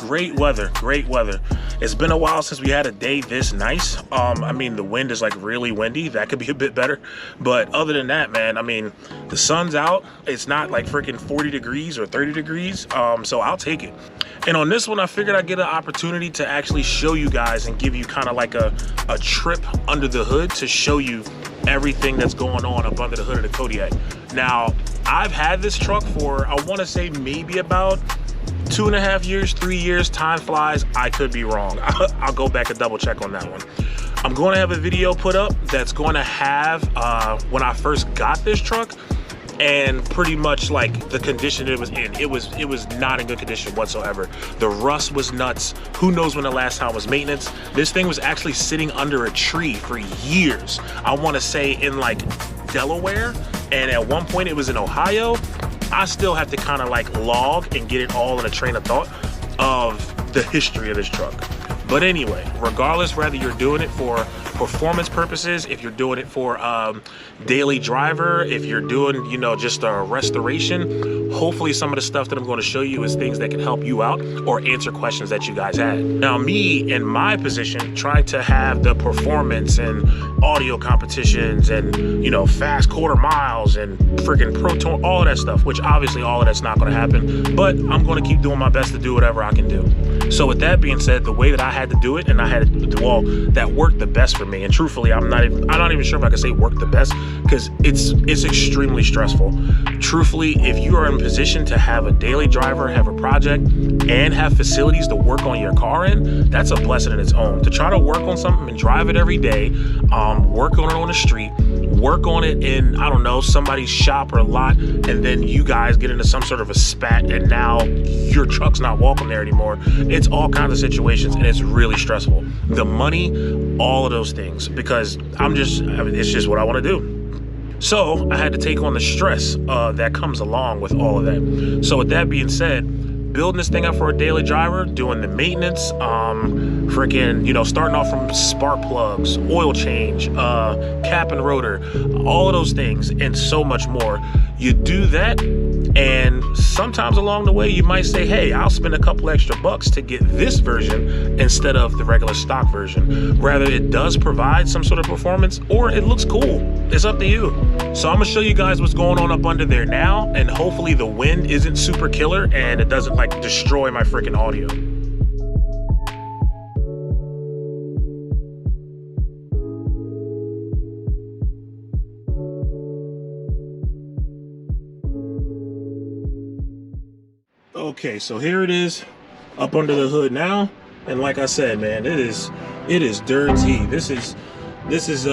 great weather, great weather. It's been a while since we had a day this nice. I mean, the wind is like really windy. That could be a bit better. But other than that, man, I mean, the sun's out. It's not like freaking 40 degrees or 30 degrees. So I'll take it. And on this one, I figured I'd get an opportunity to actually show you guys and give you kind of like a trip under the hood to show you everything that's going on up under the hood of the Kodiak. Now, I've had this truck for, I want to say maybe about 2.5 years, 3 years. Time flies. I could be wrong. I'll go back and double check on that one. I'm going to have a video put up that's going to have when I first got this truck and pretty much like the condition it was in. It was not in good condition whatsoever. The rust was nuts. Who knows when the last time was maintenance. This thing was actually sitting under a tree for years. I want to say in like Delaware, and at one point it was in Ohio. I still have to kind of like log and get it all in a train of thought of the history of this truck. But anyway, regardless whether you're doing it for performance purposes, if you're doing it for daily driver, if you're doing, you know, just a restoration, hopefully some of the stuff that I'm going to show you is things that can help you out or answer questions that you guys had. Now, me in my position, trying to have the performance and audio competitions and, you know, fast quarter miles and freaking Pro-Tone, all of that stuff, which obviously all of that's not going to happen, but I'm going to keep doing my best to do whatever I can do. So with that being said, the way that I had to do it, and I had to, well, that worked the best for me. And truthfully, I'm not even sure if I can say work the best, because it's extremely stressful. Truthfully, if you are in position to have a daily driver, have a project, and have facilities to work on your car in, that's a blessing in its own. To try to work on something and drive it every day, work on it on the street, work on it in, I don't know, somebody's shop or lot, and then you guys get into some sort of a spat and now your truck's not walking there anymore. It's all kinds of situations and it's really stressful. The money, all of those things, because it's just what I want to do. So I had to take on the stress that comes along with all of that. So with that being said, building this thing up for a daily driver, doing the maintenance, freaking, you know, starting off from spark plugs, oil change, cap and rotor, all of those things and so much more. You do that, and sometimes along the way you might say, hey, I'll spend a couple extra bucks to get this version instead of the regular stock version. Rather, it does provide some sort of performance or it looks cool. It's up to you. So I'm gonna show you guys what's going on up under there now, and hopefully the wind isn't super killer and it doesn't like destroy my freaking audio. Okay, so here it is up under the hood now, and like I said, man, it is dirty. This is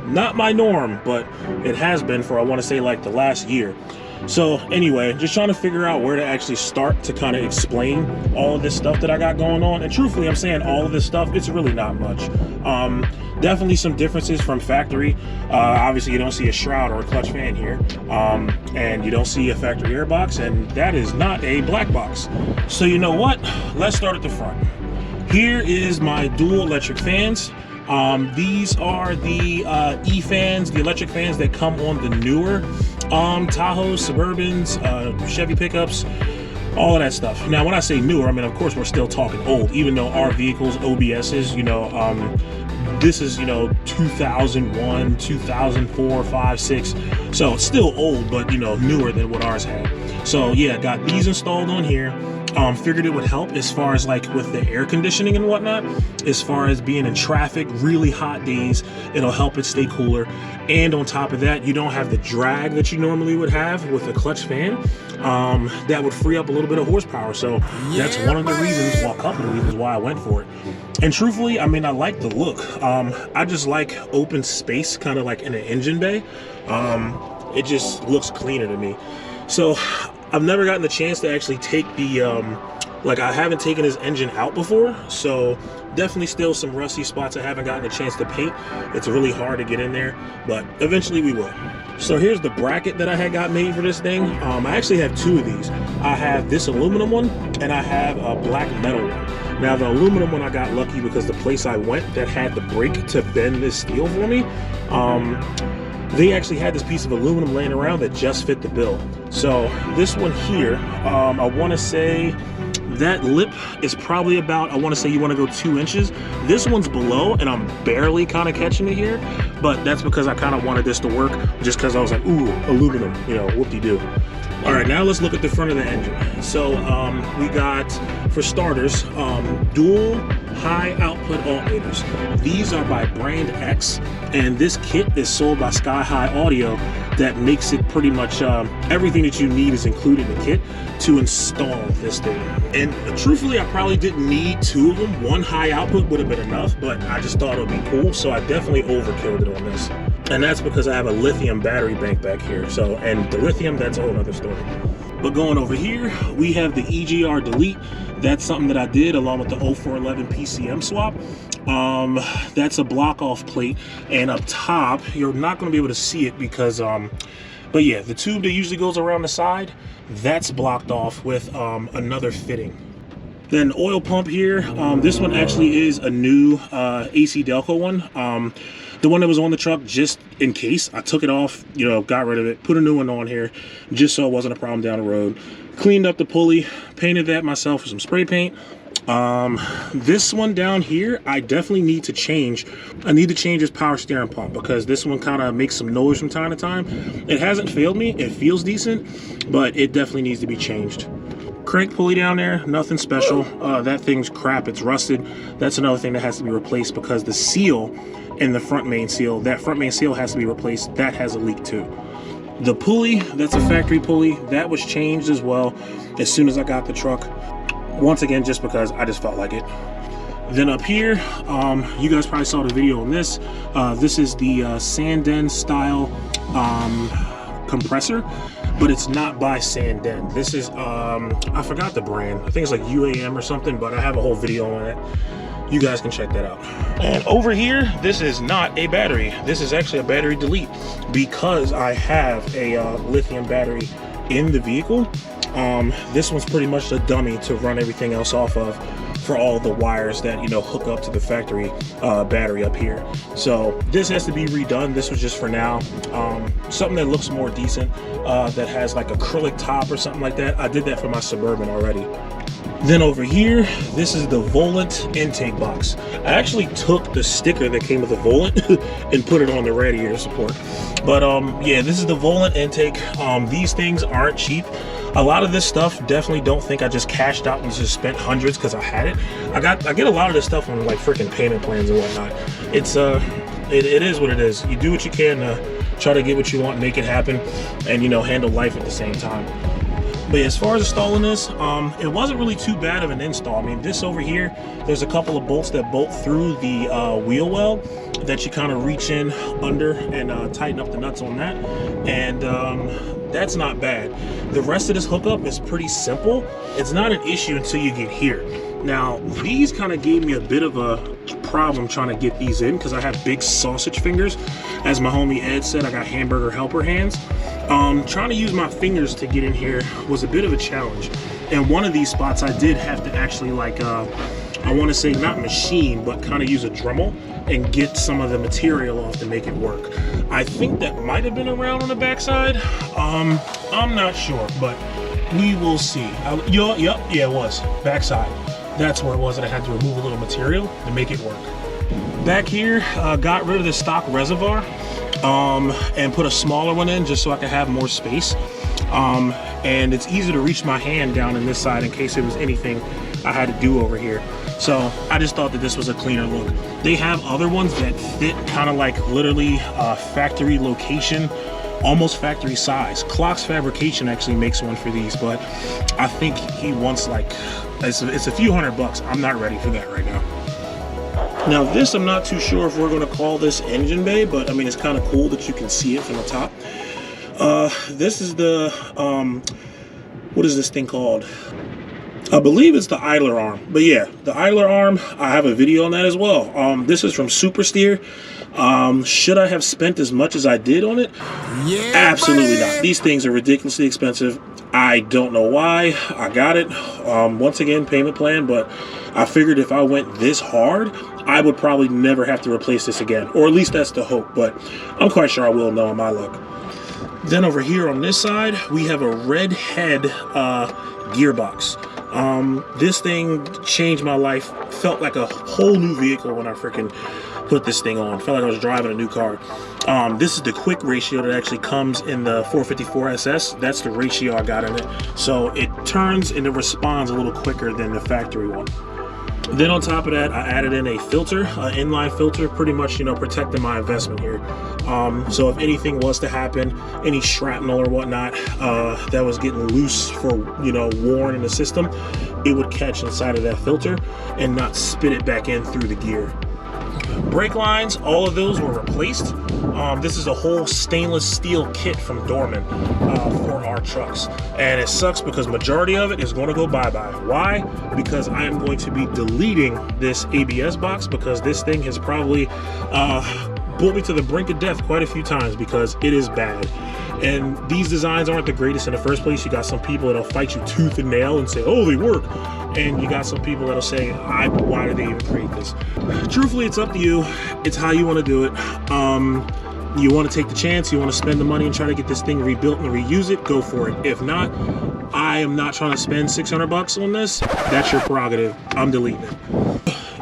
not my norm, but it has been for, I want to say, like the last year. So anyway, just trying to figure out where to actually start to kind of explain all of this stuff that I got going on. And truthfully, I'm saying all of this stuff, it's really not much. Definitely some differences from factory. Obviously, you don't see a shroud or a clutch fan here, and you don't see a factory airbox, and that is not a black box. So you know what? Let's start at the front. Here is my dual electric fans. These are the E-fans, the electric fans that come on the newer Tahoes, Suburbans, Chevy pickups, all of that stuff. Now, when I say newer, I mean, of course, we're still talking old, even though our vehicles, OBSs, you know, this is, you know, 2001, 2004, 5, 6. So it's still old, but, you know, newer than what ours had. So yeah, got these installed on here. Figured it would help as far as like with the air conditioning and whatnot, as far as being in traffic, really hot days, it'll help it stay cooler. And on top of that, you don't have the drag that you normally would have with a clutch fan. That would free up a little bit of horsepower. So that's one of the reasons, well, a couple of reasons why I went for it. And truthfully, I mean, I like the look. I just like open space, kind of like in an engine bay. It just looks cleaner to me. So I've never gotten the chance to actually take the, like I haven't taken his engine out before, so definitely still some rusty spots I haven't gotten a chance to paint. It's really hard to get in there, but eventually we will. So here's the bracket that I had got made for this thing. I actually have two of these. I have this aluminum one, and I have a black metal one. Now the aluminum one I got lucky because the place I went that had the brake to bend this steel for me, they actually had this piece of aluminum laying around that just fit the bill. So this one here, I want to say That lip is probably about, I want to say you want to go 2 inches. This one's below and I'm barely kind of catching it here, but that's because I kind of wanted this to work, just because I was like, ooh, aluminum, you know, whoop-de-doo. All right, now let's look at the front of the engine. So we got, for starters, dual high output alternators. These are by Brand X, and this kit is sold by Sky High Audio. That makes it pretty much everything that you need is included in the kit to install this thing. And truthfully, I probably didn't need 2 of them. 1 high output would have been enough, but I just thought it would be cool, so I definitely overkilled it on this. And that's because I have a lithium battery bank back here. So, and the lithium, that's a whole other story. But going over here, we have the EGR delete. That's something that I did along with the 0411 PCM swap. That's a block off plate, and up top, you're not going to be able to see it because, but yeah, the tube that usually goes around the side, that's blocked off with another fitting. Then oil pump here, this one actually is a new AC Delco one. The one that was on the truck, just in case, I took it off, you know, got rid of it, put a new one on here, just so it wasn't a problem down the road. Cleaned up the pulley, painted that myself with some spray paint. This one down here, I definitely need to change. I need to change this power steering pump because this one kind of makes some noise from time to time. It hasn't failed me, it feels decent, but it definitely needs to be changed. Crank pulley down there, nothing special. That thing's crap, it's rusted. That's another thing that has to be replaced because the seal in the front main seal, that front main seal has to be replaced. That has a leak too. The pulley, that's a factory pulley, that was changed as well as soon as I got the truck. Once again, just because I just felt like it. Then up here, you guys probably saw the video on this. This is the Sanden style compressor, but it's not by Sanden. This is, I forgot the brand. I think it's like UAM or something, but I have a whole video on it. You guys can check that out. And over here, this is not a battery. This is actually a battery delete because I have a lithium battery in the vehicle. This one's pretty much a dummy to run everything else off of for all the wires that, you know, hook up to the factory battery up here. So this has to be redone. This was just for now. Something that looks more decent, that has like acrylic top or something like that. I did that for my Suburban already. Then over here, this is the Volant intake box. I actually took the sticker that came with the Volant and put it on the radiator support. But yeah, this is the Volant intake. These things aren't cheap. A lot of this stuff, definitely don't think I just cashed out and just spent hundreds because I had it. I get a lot of this stuff on like freaking payment plans and whatnot. It's it is what it is. You do what you can to try to get what you want, make it happen, and, you know, handle life at the same time. But as far as installing this, it wasn't really too bad of an install. I mean, this over here, there's a couple of bolts that bolt through the wheel well that you kind of reach in under and tighten up the nuts on that. And that's not bad. The rest of this hookup is pretty simple. It's not an issue until you get here. Now, these kind of gave me a bit of a problem trying to get these in because I have big sausage fingers. As my homie Ed said, I got hamburger helper hands. Trying to use my fingers to get in here was a bit of a challenge. And one of these spots I did have to actually like, I want to say not machine, but kind of use a Dremel and get some of the material off to make it work. I think that might have been around on the backside. I'm not sure, but we will see. Yeah, it was backside. That's where it was that I had to remove a little material to make it work. Back here, got rid of the stock reservoir and put a smaller one in just so I could have more space. And it's easy to reach my hand down in this side in case there was anything I had to do over here. So I just thought that this was a cleaner look. They have other ones that fit kind of like literally factory location, almost factory size. Clocks Fabrication actually makes one for these, but I think he wants like, it's a few $100. I'm not ready for that right now. Now this, I'm not too sure if we're going to call this engine bay, but I mean, it's kind of cool that you can see it from the top. This is the, what is this thing called? I believe it's the idler arm, but yeah, the idler arm, I have a video on that as well. This is from Super Steer. Should I have spent as much as I did on it? Yeah, absolutely not. These things are ridiculously expensive. I don't know why I got it. Once again, payment plan, but I figured if I went this hard, I would probably never have to replace this again, or at least that's the hope, but I'm quite sure I will know in my luck. Then over here on this side, we have a red head gearbox. This thing changed my life. Felt like a whole new vehicle when I freaking put this thing on. Felt like I was driving a new car. This is the quick ratio that actually comes in the 454 SS. That's the ratio I got in it. So it turns and it responds a little quicker than the factory one. Then on top of that, I added in a filter, an inline filter, pretty much, you know, protecting my investment here. So if anything was to happen, any shrapnel or whatnot that was getting loose for, you know, worn in the system, it would catch inside of that filter and not spit it back in through the gear. Brake lines, all of those were replaced. This is a whole stainless steel kit from Doorman for our trucks. And it sucks because majority of it is going to go bye-bye. Why? Because I am going to be deleting this ABS box because this thing has probably pulled me to the brink of death quite a few times because it is bad. And these designs aren't the greatest in the first place. You got some people that'll fight you tooth and nail and say, oh, they work. And you got some people that'll say, why did they even create this? Truthfully, it's up to you. It's how you want to do it. You want to take the chance, you want to spend the money and try to get this thing rebuilt and reuse it, go for it. If not, I am not trying to spend 600 bucks on this. That's your prerogative. I'm deleting it.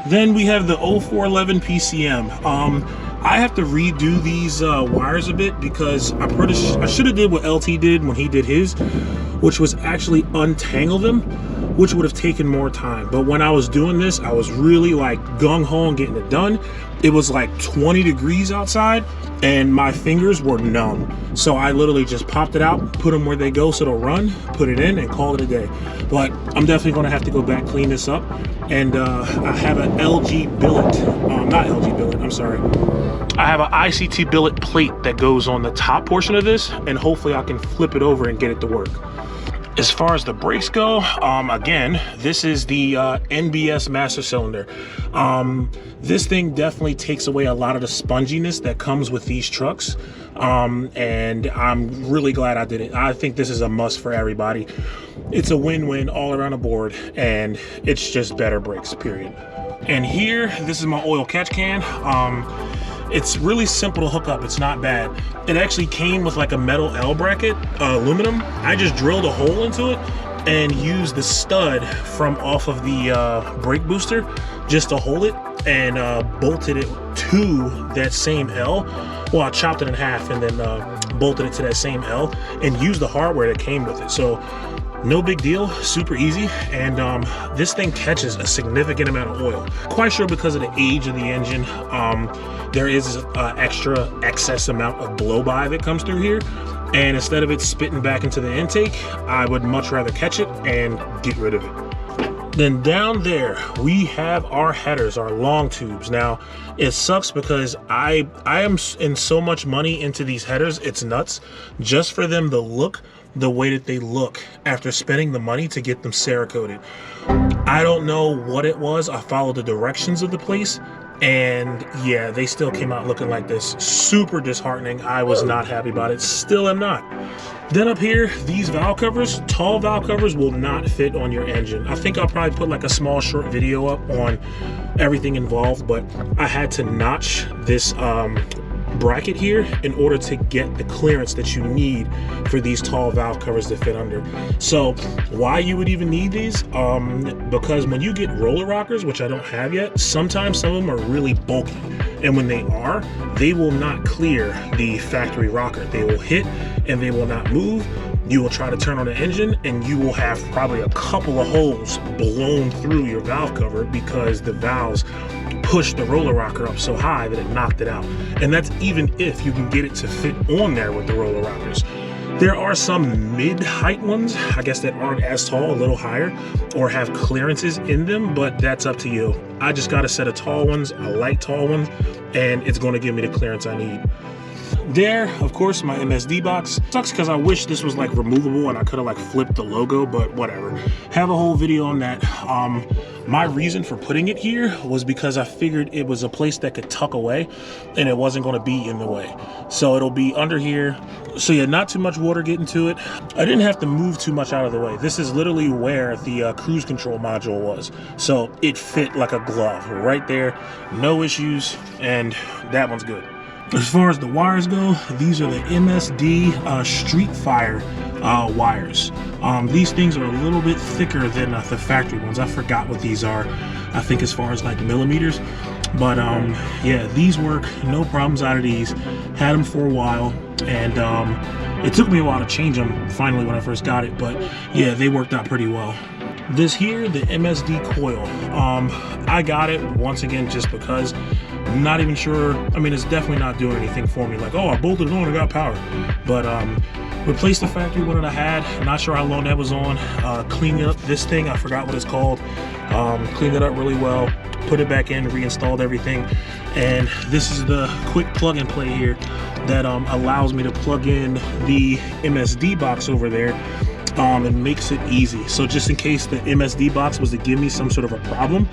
Then we have the 0411 PCM. I have to redo these wires a bit because I should have did what LT did when he did his, which was actually untangle them, which would have taken more time. But when I was doing this, I was really like gung-ho on getting it done. It was like 20 degrees outside and my fingers were numb. So I literally just popped it out, put them where they go so they'll run, put it in and call it a day. But I'm definitely gonna have to go back, clean this up. And I have an LG billet, not LG billet, I'm sorry. I have an ICT billet plate that goes on the top portion of this, and hopefully I can flip it over and get it to work. As far as the brakes go, again, this is the NBS master cylinder. This thing definitely takes away a lot of the sponginess that comes with these trucks. And I'm really glad I did it. I think this is a must for everybody. It's a win-win all around the board, and it's just better brakes, period. And here, this is my oil catch can. It's really simple to hook up. It's not bad. It actually came with like a metal L bracket, aluminum. I just drilled a hole into it and used the stud from off of the brake booster just to hold it, and bolted it to that same L. Well, I chopped it in half and then bolted it to that same L and used the hardware that came with it. So no big deal, super easy. And this thing catches a significant amount of oil. Quite sure because of the age of the engine, there is extra excess amount of blow-by that comes through here. And instead of it spitting back into the intake, I would much rather catch it and get rid of it. Then down there, we have our headers, our long tubes. Now, it sucks because I am in so much money into these headers, it's nuts. Just for them to look the way that they look after spending the money to get them Cerakoted. I don't know what it was. I followed the directions of the place, and yeah, they still came out looking like this. Super disheartening. I was not happy about it. Still am not. Then up here, these valve covers, tall valve covers will not fit on your engine. I think I'll probably put like a small short video up on everything involved, but I had to notch this bracket here in order to get the clearance that you need for these tall valve covers to fit under. So why you would even need these? Because when you get roller rockers, which I don't have yet, sometimes some of them are really bulky, and when they are, they will not clear the factory rocker. They will hit and they will not move. You will try to turn on the engine and you will have probably a couple of holes blown through your valve cover because the valves pushed the roller rocker up so high that it knocked it out. And that's even if you can get it to fit on there with the roller rockers. There are some mid-height ones, I guess, that aren't as tall, a little higher, or have clearances in them, but that's up to you. I just got a set of tall ones, I like tall ones, and it's gonna give me the clearance I need. There, of course, my MSD box. Sucks because I wish this was like removable and I could have like flipped the logo, but whatever. Have a whole video on that. My reason for putting it here was because I figured it was a place that could tuck away and it wasn't going to be in the way. So it'll be under here. So yeah, not too much water getting to it. I didn't have to move too much out of the way. This is literally where the cruise control module was. So it fit like a glove right there. No issues, and that one's good. As far as the wires go, these are the MSD Street Fire wires. These things are a little bit thicker than the factory ones. I forgot what these are, I think as far as like millimeters, but yeah, these work, no problems out of these. Had them for a while, and it took me a while to change them finally when I first got it, but yeah, they worked out pretty well. This here, the MSD coil, I got it once again just because. I'm not even sure. I mean, it's definitely not doing anything for me like, oh, I bolted it on, I got power. But replaced the factory one that I had. Not sure how long that was on. Cleaned up this thing, I forgot what it's called. Cleaned it up really well, put it back in, reinstalled everything. And this is the quick plug and play here that allows me to plug in the MSD box over there. And makes it easy. So just in case the MSD box was to give me some sort of a problem,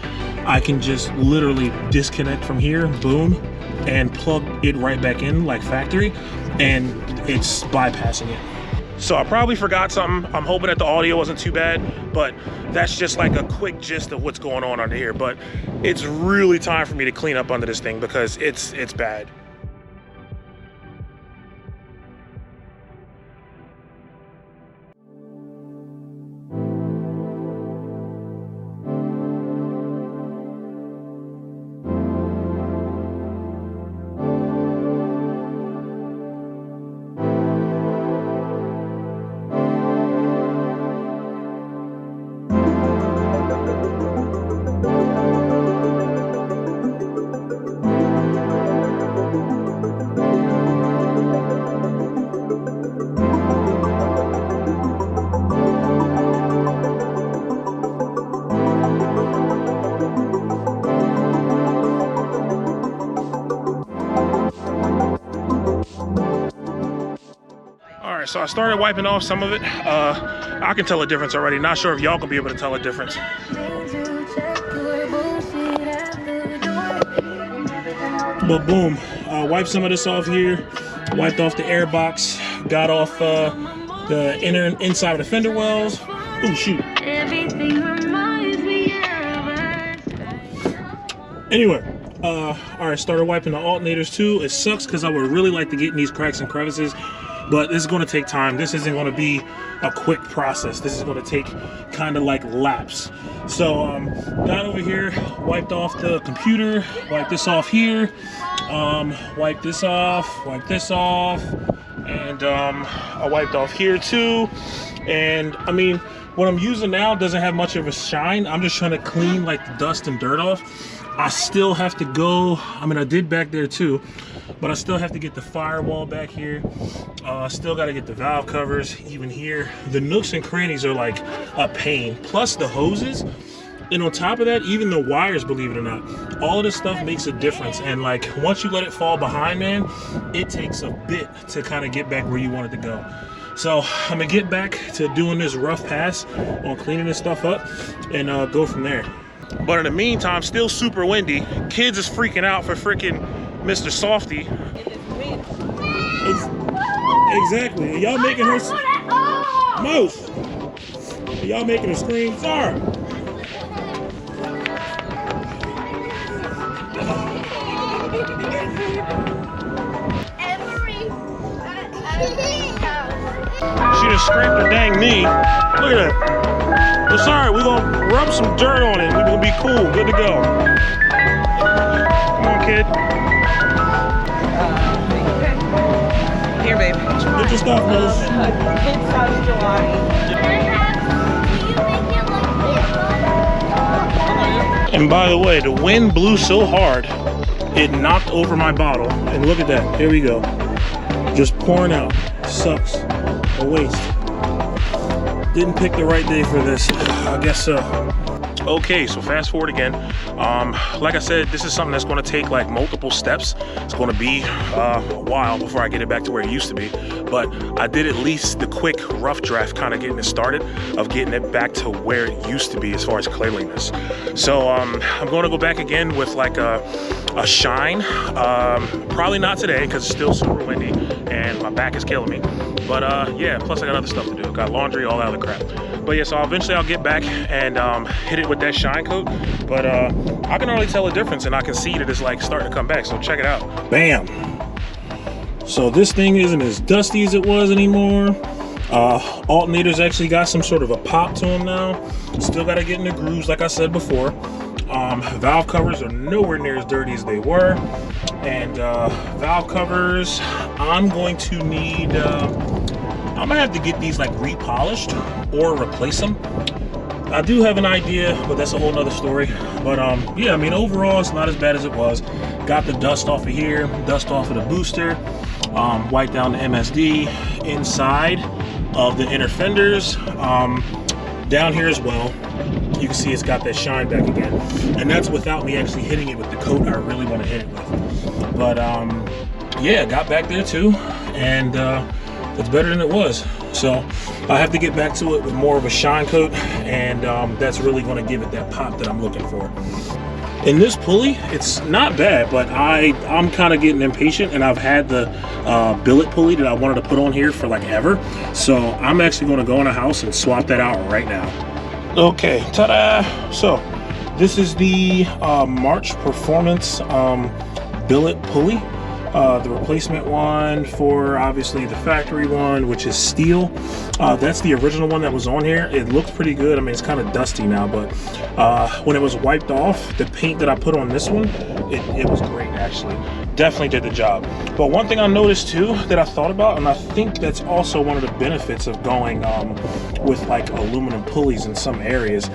I can just literally disconnect from here, boom, and plug it right back in like factory, and it's bypassing it. So I probably forgot something. I'm hoping that the audio wasn't too bad, but that's just like a quick gist of what's going on under here. But it's really time for me to clean up under this thing because it's bad. So I started wiping off some of it. I can tell a difference already. Not sure if y'all can be able to tell a difference. But boom, wiped some of this off here. Wiped off the air box. Got off the inside of the fender wells. Oh shoot. Anyway, all right, started wiping the alternators too. It sucks because I would really like to get in these cracks and crevices, but this is going to take time. This isn't going to be a quick process. This is going to take kind of like laps. So got over here, wiped off the computer, wiped this off here, wiped this off, and I wiped off here too. And I mean, what I'm using now doesn't have much of a shine. I'm just trying to clean like the dust and dirt off. I still have to go, I mean, I did back there too, but I still have to get the firewall back here. Still got to get the valve covers even here. The nooks and crannies are like a pain, plus the hoses. And on top of that, even the wires, believe it or not, all of this stuff makes a difference. And like, once you let it fall behind, man, it takes a bit to kind of get back where you want it to go. So I'm gonna get back to doing this rough pass on cleaning this stuff up and go from there. But in the meantime, still super windy. Kids is freaking out for freaking Mr. Softy. Exactly. Y'all making her most. Y'all making her scream. Sorry. She just scraped her dang knee. Look at that. Well, sorry, we're gonna rub some dirt on it. We're gonna be cool, good to go. Come on, kid. Here, babe. Get your stuff, Rose. And by the way, the wind blew so hard, it knocked over my bottle. And look at that, here we go. Just pouring out, sucks, a waste. Didn't pick the right day for this, I guess so. Okay, so fast forward again. Like I said, this is something that's going to take like multiple steps. It's going to be a while before I get it back to where it used to be. But I did at least the quick rough draft, kind of getting it started, of getting it back to where it used to be as far as cleanliness. So I'm going to go back again with like a shine. Probably not today because it's still super windy and my back is killing me. But yeah, plus I got other stuff to do. Got laundry, all that other crap. But yeah, so eventually I'll get back and hit it with that shine coat. But I can already tell a difference, and I can see that it's like starting to come back. So check it out. Bam. So this thing isn't as dusty as it was anymore. Alternator's actually got some sort of a pop to them now. Still got to get in the grooves, like I said before. Valve covers are nowhere near as dirty as they were. And valve covers, I'm going to need, I'm gonna have to get these like repolished or replace them. I do have an idea, but that's a whole nother story. But yeah, I mean, overall, it's not as bad as it was. Got the dust off of here, dust off of the booster, wiped down the MSD inside of the inner fenders, down here as well. You can see it's got that shine back again, and that's without me actually hitting it with the coat I really want to hit it with. But yeah, got back there too, and it's better than it was. So I have to get back to it with more of a shine coat, and that's really going to give it that pop that I'm looking for. In this pulley, it's not bad, but I'm kind of getting impatient, and I've had the billet pulley that I wanted to put on here for like ever. So I'm actually going to go in the house and swap that out right now. Okay, ta-da! So this is the March Performance billet pulley. The replacement one for obviously the factory one, which is steel. That's the original one that was on here. It looks pretty good. I mean, it's kind of dusty now, but when it was wiped off, the paint that I put on this one, it was great actually. Definitely did the job. But one thing I noticed too that I thought about, and I think that's also one of the benefits of going with like aluminum pulleys in some areas,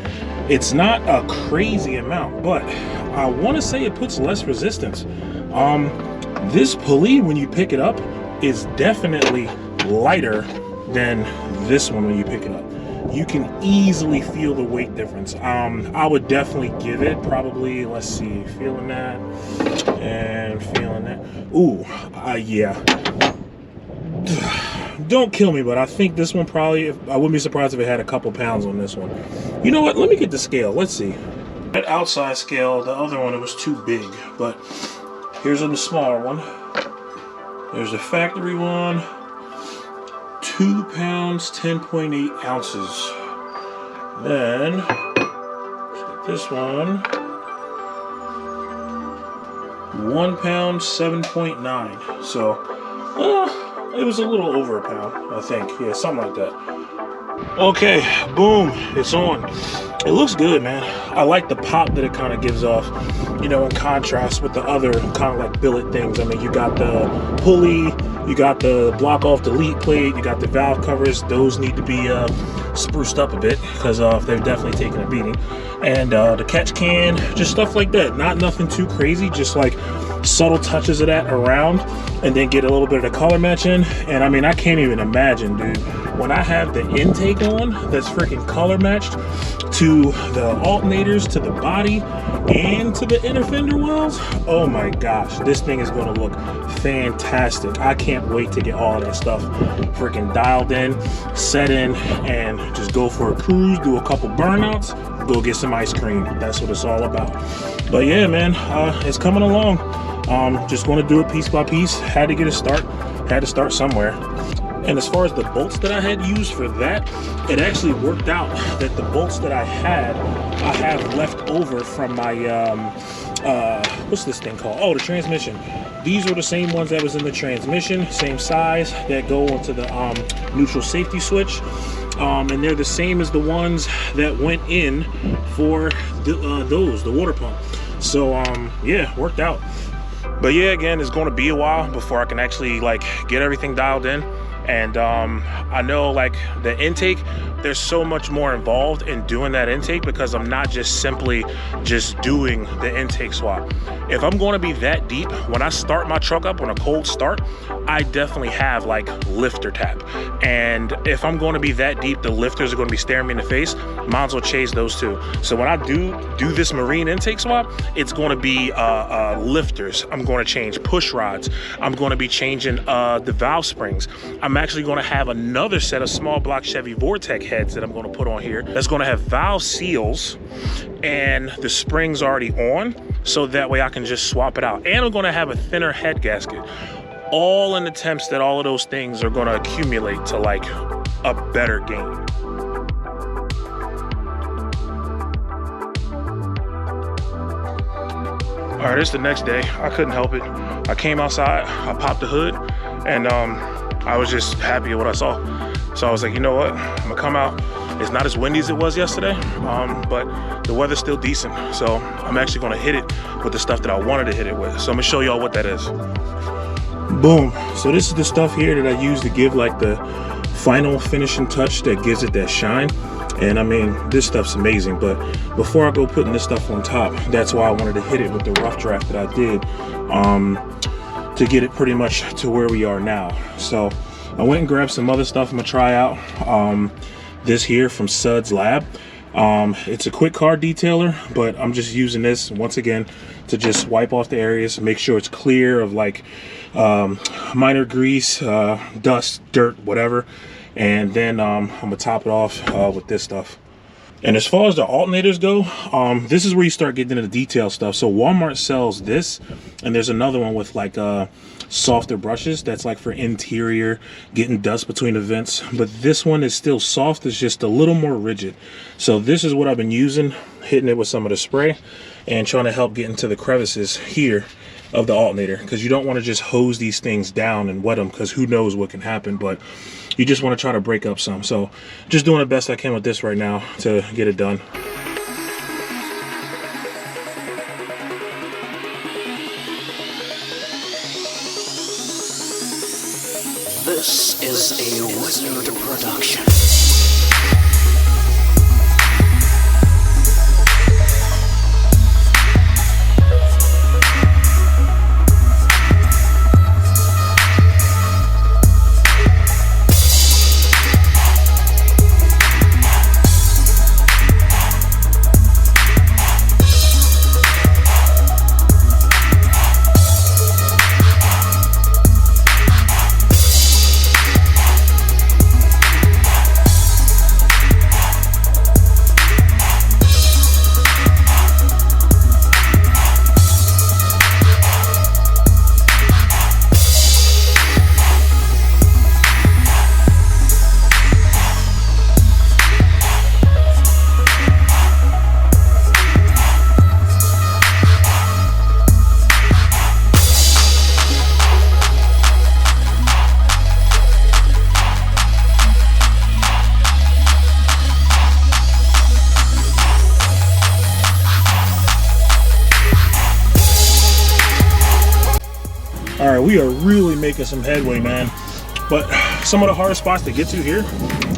it's not a crazy amount, but I want to say it puts less resistance. This pulley, when you pick it up, is definitely lighter than this one when you pick it up. You can easily feel the weight difference. I would definitely give it probably, let's see, feeling that and feeling that. Ooh, yeah. Don't kill me, but I think this one probably, I wouldn't be surprised if it had a couple pounds on this one. You know what? Let me get the scale. Let's see. That outside scale, the other one, it was too big, but here's on the smaller one. There's the factory one. 2 pounds, 10.8 ounces. Then, let's get this one. 1 pound, 7.9. So, it was a little over a pound, I think. Yeah, something like that. Okay, boom, it's on. It looks good, man. I like the pop that it kind of gives off, you know, in contrast with the other kind of like billet things. I mean, you got the pulley, you got the block off delete plate, you got the valve covers. Those need to be spruced up a bit because they've definitely taken a beating. And the catch can, just stuff like that. Not nothing too crazy, just like subtle touches of that around, and then get a little bit of the color matching. And I mean, I can't even imagine, dude, when I have the intake on that's freaking color matched to the alternators, to the body, and to the inner fender wells. Oh my gosh, this thing is going to look fantastic. I can't wait to get all of that stuff freaking dialed in, set in, and just go for a cruise, do a couple burnouts, go get some ice cream. That's what it's all about. But yeah, man, it's coming along. Just going to do it piece by piece. Had to get a start. Had to start somewhere. And as far as the bolts that I had used for that, it actually worked out that the bolts that I have left over from my, what's this thing called? Oh, the transmission. These are the same ones that was in the transmission, same size, that go into the neutral safety switch. And they're the same as the ones that went in for the water pump. So, yeah, worked out. But yeah, again, it's going to be a while before I can actually like get everything dialed in. And I know like the intake, there's so much more involved in doing that intake because I'm not just simply just doing the intake swap. If I'm going to be that deep, when I start my truck up on a cold start, I definitely have like lifter tap. And if I'm going to be that deep, the lifters are going to be staring me in the face, might as well chase those two. So when I do this marine intake swap, it's going to be lifters. I'm going to change push rods. I'm going to be changing the valve springs. I'm actually going to have another set of small block Chevy Vortec heads that I'm going to put on here that's going to have valve seals and the springs already on, so that way I can just swap it out. And I'm going to have a thinner head gasket, all in attempts that all of those things are going to accumulate to like a better game. All right, it's the next day. I couldn't help it. I came outside, I popped the hood, and I was just happy at what I saw. So I was like, you know what, I'm gonna come out. It's not as windy as it was yesterday, but the weather's still decent. So I'm actually gonna hit it with the stuff that I wanted to hit it with. So I'm gonna show y'all what that is. Boom. So this is the stuff here that I use to give like the final finishing touch that gives it that shine. And I mean, this stuff's amazing, but before I go putting this stuff on top, that's why I wanted to hit it with the rough draft that I did, to get it pretty much to where we are now. So I went and grabbed some other stuff I'm gonna try out. This here from Sud's Lab. It's a quick car detailer, but I'm just using this once again to just wipe off the areas, make sure it's clear of like minor grease, dust, dirt, whatever. And then I'm gonna top it off with this stuff. And as far as the alternators go, this is where you start getting into the detail stuff. So Walmart sells this, and there's another one with like softer brushes that's like for interior, getting dust between the vents. But this one is still soft, it's just a little more rigid. So this is what I've been using, hitting it with some of the spray and trying to help get into the crevices here of the alternator, because you don't want to just hose these things down and wet them, because who knows what can happen. But you just want to try to break up some. So just doing the best I can with this right now to get it done. This is a Wizard production. All right, we are really making some headway, man. But some of the hardest spots to get to here,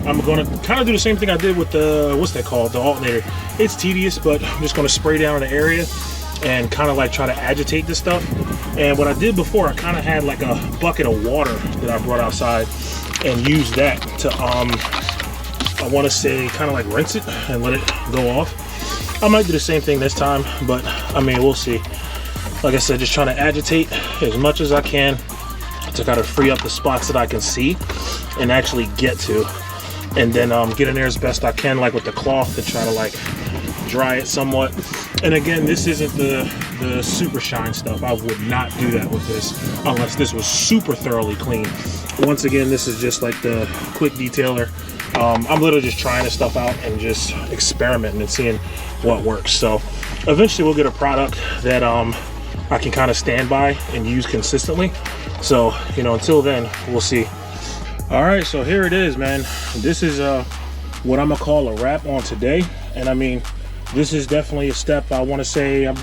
I'm gonna kind of do the same thing I did with the, what's that called, the alternator. It's tedious, but I'm just gonna spray down the area and kind of like try to agitate this stuff. And what I did before, I kind of had like a bucket of water that I brought outside and used that to, I want to say, kind of like rinse it and let it go off. I might do the same thing this time, but I mean, we'll see. Like I said, just trying to agitate as much as I can to kind of free up the spots that I can see and actually get to, and then get in there as best I can, like with the cloth, to try to like dry it somewhat. And again, this isn't the super shine stuff. I would not do that with this unless this was super thoroughly clean. Once again, this is just like the quick detailer. I'm literally just trying this stuff out and just experimenting and seeing what works. So eventually we'll get a product that I can kind of stand by and use consistently. So, you know, until then, we'll see. All right, so here it is, man. This is what I'm gonna call a wrap on today. And I mean, this is definitely a step. I want to say, I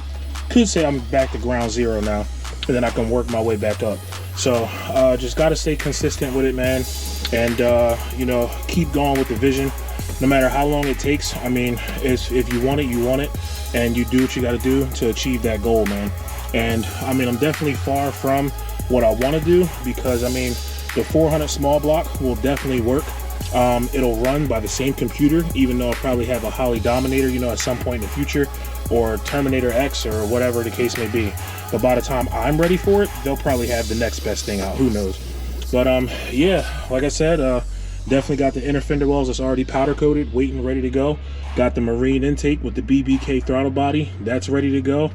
could say I'm back to ground zero now, and then I can work my way back up. So just got to stay consistent with it, man. And you know, keep going with the vision, no matter how long it takes. I mean, if you want it, you want it, and you do what you got to do to achieve that goal, man. And I mean, I'm definitely far from what I want to do, because I mean, the 400 small block will definitely work. It'll run by the same computer, even though I'll probably have a Holly Dominator, you know, at some point in the future, or Terminator X, or whatever the case may be. But by the time I'm ready for it, they'll probably have the next best thing out, who knows. But yeah, like I said, definitely got the inner fender wells that's already powder coated, waiting, ready to go. Got the marine intake with the BBK throttle body, that's ready to go.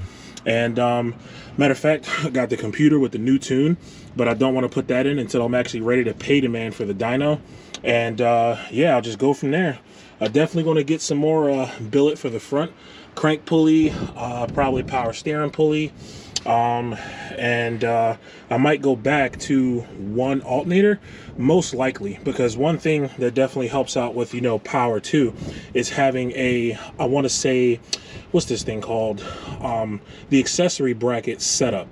And matter of fact, I got the computer with the new tune, but I don't want to put that in until I'm actually ready to pay the man for the dyno. And yeah, I'll just go from there. Definitely going to get some more billet for the front, crank pulley, probably power steering pulley, And I might go back to one alternator, most likely, because one thing that definitely helps out with, you know, power too, is having a, I want to say, what's this thing called? The accessory bracket setup.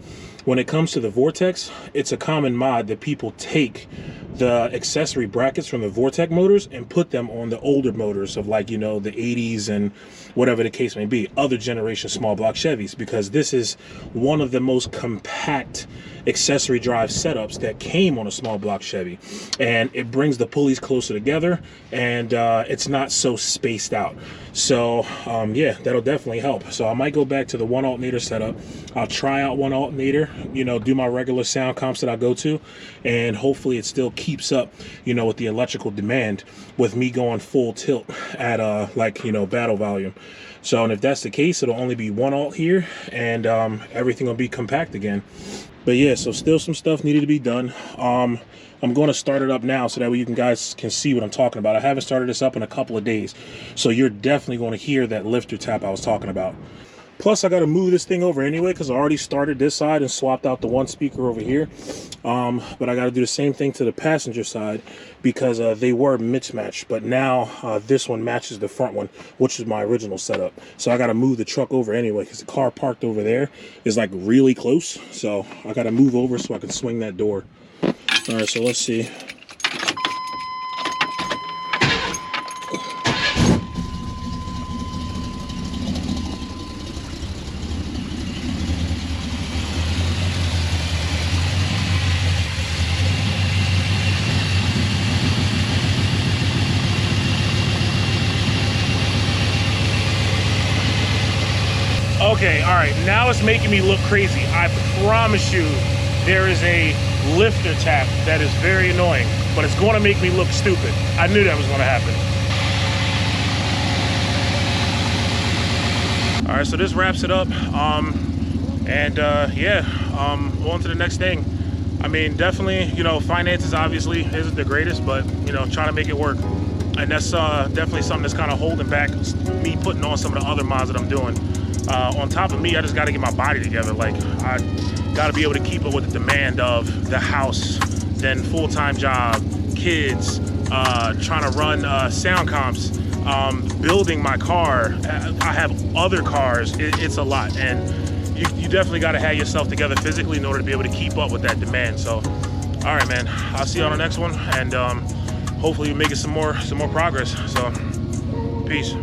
When it comes to the Vortecs, it's a common mod that people take the accessory brackets from the Vortec motors and put them on the older motors of, like, you know, the 80s and whatever the case may be, other generation small block Chevys, because this is one of the most compact accessory drive setups that came on a small block Chevy, and it brings the pulleys closer together, and it's not so spaced out. So yeah, that'll definitely help. So I might go back to the one alternator setup. I'll try out one alternator, you know, do my regular sound comps that I go to, and hopefully it still keeps up, you know, with the electrical demand with me going full tilt at like, you know, battle volume. So, and if that's the case, it'll only be one alt here, and everything will be compact again. But yeah, so still some stuff needed to be done. I'm going to start it up now so that way you guys can see what I'm talking about. I haven't started this up in a couple of days, so you're definitely going to hear that lifter tap I was talking about. Plus, I got to move this thing over anyway because I already started this side and swapped out the one speaker over here. But I got to do the same thing to the passenger side because they were mismatched. But now this one matches the front one, which is my original setup. So I got to move the truck over anyway because the car parked over there is like really close. So I got to move over so I can swing that door. All right, so let's see. Okay, all right, now it's making me look crazy. I promise you there is a lifter tap that is very annoying, but it's going to make me look stupid. I knew that was going to happen. All right, so this wraps it up. Yeah, on to the next thing. I mean, definitely, you know, finances obviously isn't the greatest, but, you know, trying to make it work. And that's definitely something that's kind of holding back me putting on some of the other mods that I'm doing. On top of me, I just got to get my body together. Like, I got to be able to keep up with the demand of the house, then full-time job, kids, trying to run sound comps, building my car. I have other cars. It's a lot, and you definitely got to have yourself together physically in order to be able to keep up with that demand. So, all right, man, I'll see you on the next one, and hopefully we're making some more progress. So, peace.